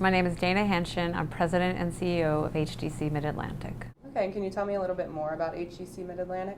my name is Dana Hanchin. I'm President and CEO of HDC Mid-Atlantic. Okay, and can you tell me a little bit more about HDC Mid-Atlantic?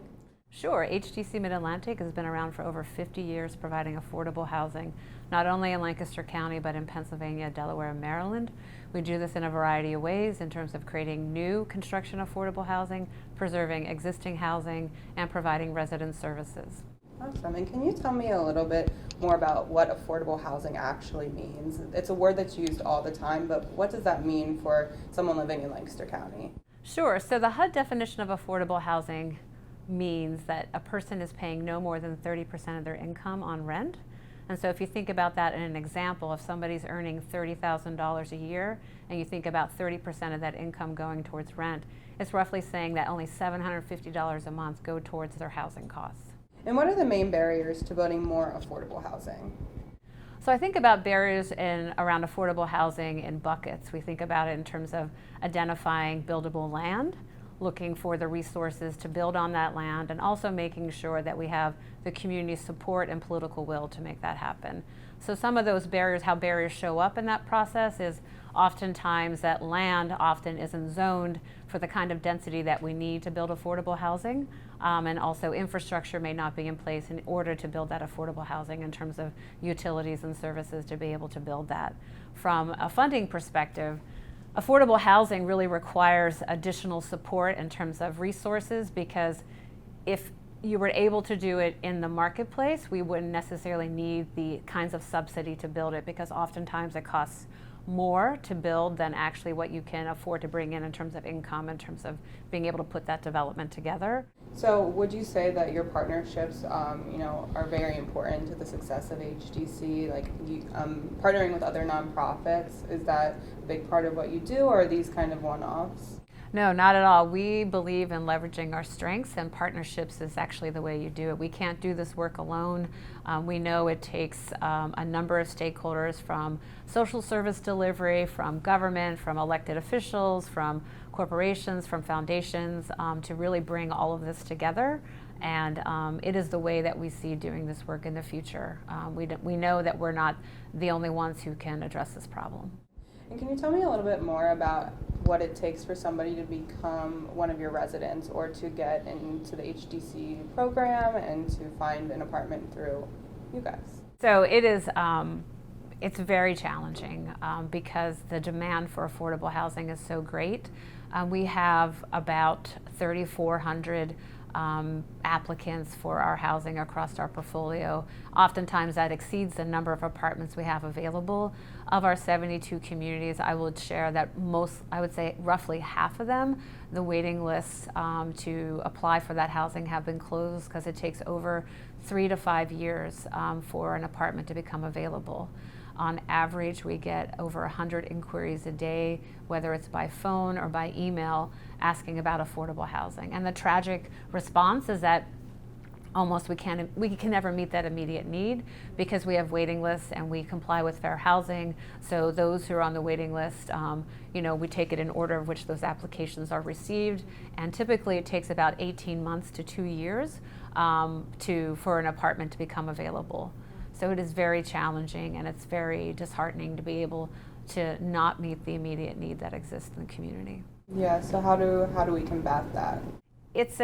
Sure. HDC Mid-Atlantic has been around for over 50 years providing affordable housing, not only in Lancaster County, but in Pennsylvania, Delaware, and Maryland. We do this in a variety of ways in terms of creating new construction affordable housing, preserving existing housing, and providing resident services. Awesome. And can you tell me a little bit more about what affordable housing actually means? It's a word that's used all the time, but what does that mean for someone living in Lancaster County? Sure. So the HUD definition of affordable housing means that a person is paying no more than 30% of their income on rent. And so if you think about that in an example, if somebody's earning $30,000 a year and you think about 30% of that income going towards rent, it's roughly saying that only $750 a month go towards their housing costs. And what are the main barriers to building more affordable housing? So I think about barriers around affordable housing in buckets. We think about it in terms of identifying buildable land, looking for the resources to build on that land, and also making sure that we have the community support and political will to make that happen. So some of those barriers, how barriers show up in that process is oftentimes that land often isn't zoned for the kind of density that we need to build affordable housing, and also infrastructure may not be in place in order to build that affordable housing in terms of utilities and services to be able to build that. From a funding perspective, affordable housing really requires additional support in terms of resources, because if you were able to do it in the marketplace, we wouldn't necessarily need the kinds of subsidy to build it, because oftentimes it costs more to build than actually what you can afford to bring in terms of income, in terms of being able to put that development together. So would you say that your partnerships are very important to the success of HDC? Like partnering with other nonprofits, is that a big part of what you do, or are these kind of one-offs? No, not at all. We believe in leveraging our strengths, and partnerships is actually the way you do it. We can't do this work alone. We know it takes a number of stakeholders, from social service delivery, from government, from elected officials, from corporations, from foundations, to really bring all of this together. And it is the way that we see doing this work in the future. We know that we're not the only ones who can address this problem. And can you tell me a little bit more about what it takes for somebody to become one of your residents, or to get into the HDC program and to find an apartment through you guys? So it is, it's very challenging because the demand for affordable housing is so great. We have about 3,400 applicants for our housing across our portfolio. Oftentimes that exceeds the number of apartments we have available. Of our 72 communities, I would share that I would say roughly half of them, the waiting lists to apply for that housing have been closed, because it takes over 3 to 5 years for an apartment to become available. On average, we get over 100 inquiries a day, whether it's by phone or by email, asking about affordable housing. And the tragic response is that we can never meet that immediate need, because we have waiting lists and we comply with fair housing. So those who are on the waiting list, we take it in order of which those applications are received. And typically it takes about 18 months to 2 years for an apartment to become available. So it is very challenging, and it's very disheartening to be able to not meet the immediate need that exists in the community. Yeah, so how do we combat that? It's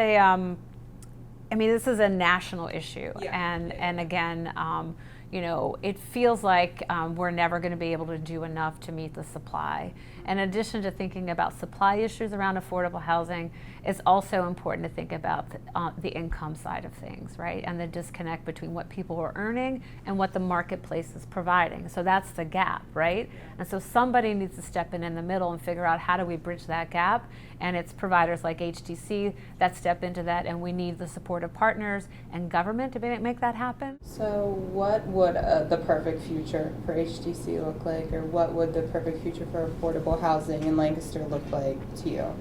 this is a national issue, and again, it feels like we're never going to be able to do enough to meet the supply. In addition to thinking about supply issues around affordable housing, it's also important to think about the income side of things, right? And the disconnect between what people are earning and what the marketplace is providing. So that's the gap, right? And so somebody needs to step in the middle and figure out, how do we bridge that gap? And it's providers like HDC that step into that, and we need the support of partners and government to make that happen. So what would the perfect future for HDC look like, or what would the perfect future for affordable housing in Lancaster look like to you?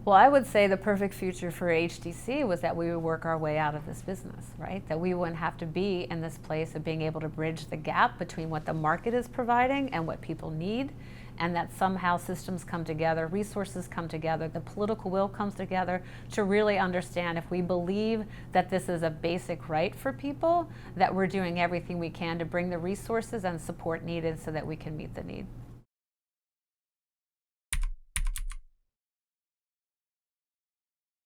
Well, I would say the perfect future for HDC was that we would work our way out of this business, right? That we wouldn't have to be in this place of being able to bridge the gap between what the market is providing and what people need, and that somehow systems come together, resources come together, the political will comes together to really understand, if we believe that this is a basic right for people, that we're doing everything we can to bring the resources and support needed so that we can meet the need.